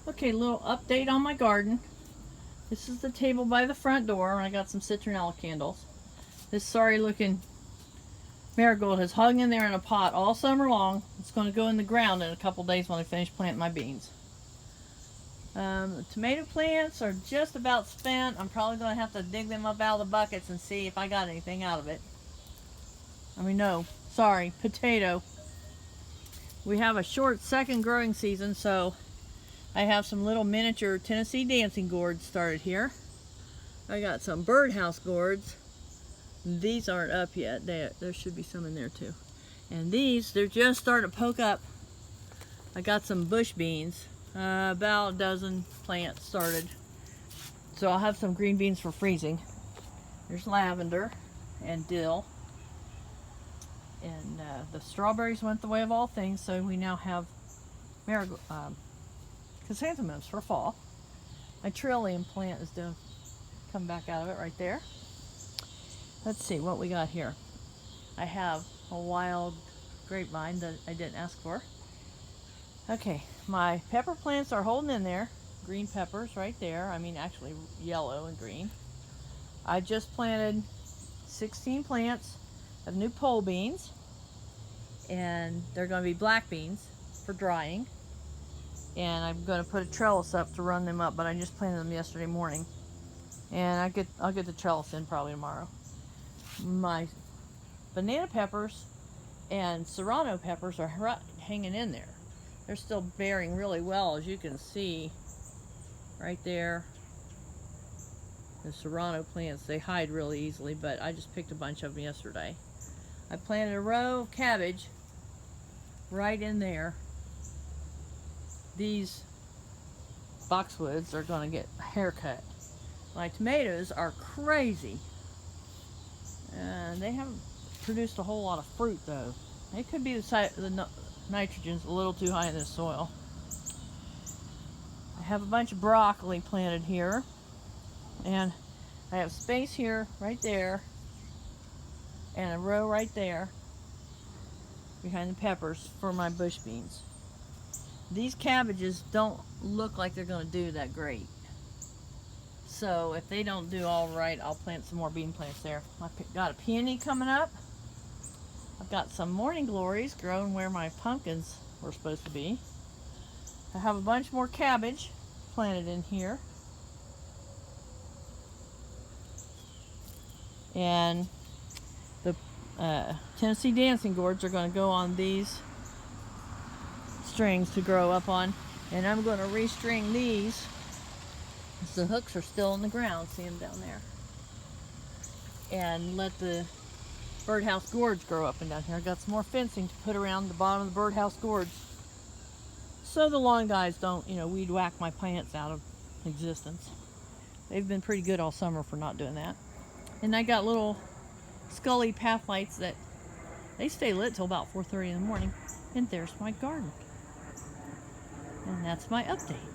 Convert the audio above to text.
Okay, little update on my garden. This is the table by the front door, and I got some citronella candles. This sorry looking marigold has hung in there in a pot all summer long. It's going to go in the ground in a couple days when I finish planting my beans. The tomato plants are just about spent. I'm probably going to have to dig them up out of the buckets and see if I got anything out of it. No, sorry, potato. We have a short second growing season, so I have some little miniature Tennessee dancing gourds started here. I got some birdhouse gourds. These aren't up yet. There should be some in there too. And these, they're just starting to poke up. I got some bush beans, about a dozen plants started. So I'll have some green beans for freezing. There's lavender and dill. And the strawberries went the way of all things, so we now have chrysanthemums for fall. My trillium plant is doing come back out of it right there. Let's see what we got here. I have a wild grapevine that I didn't ask for. Okay, my pepper plants are holding in there. Green peppers right there. Actually yellow and green. I just planted 16 plants of new pole beans, and they're going to be black beans for drying. And I'm going to put a trellis up to run them up, but I just planted them yesterday morning. And I'll get the trellis in probably tomorrow. My banana peppers and serrano peppers are hanging in there. They're still bearing really well, as you can see right there. The serrano plants, they hide really easily, but I just picked a bunch of them yesterday. I planted a row of cabbage right in there. These boxwoods are going to get a haircut. My tomatoes are crazy. And they haven't produced a whole lot of fruit though. It could be the nitrogen's a little too high in this soil. I have a bunch of broccoli planted here. And I have space here, right there, and a row right there behind the peppers for my bush beans. These cabbages don't look like they're going to do that great. So if they don't do all right, I'll plant some more bean plants there. I've got a peony coming up. I've got some morning glories growing where my pumpkins were supposed to be. I have a bunch more cabbage planted in here. And the Tennessee dancing gourds are going to go on these strings to grow up on. And I'm going to restring these. The hooks are still in the ground, see them down there. And let the birdhouse gourds grow up and down here. I got some more fencing to put around the bottom of the birdhouse gourds, so the lawn guys don't, weed whack my plants out of existence. They've been pretty good all summer for not doing that. And I got little Scully path lights that they stay lit till about 4:30 in the morning. And there's my garden. And that's my update.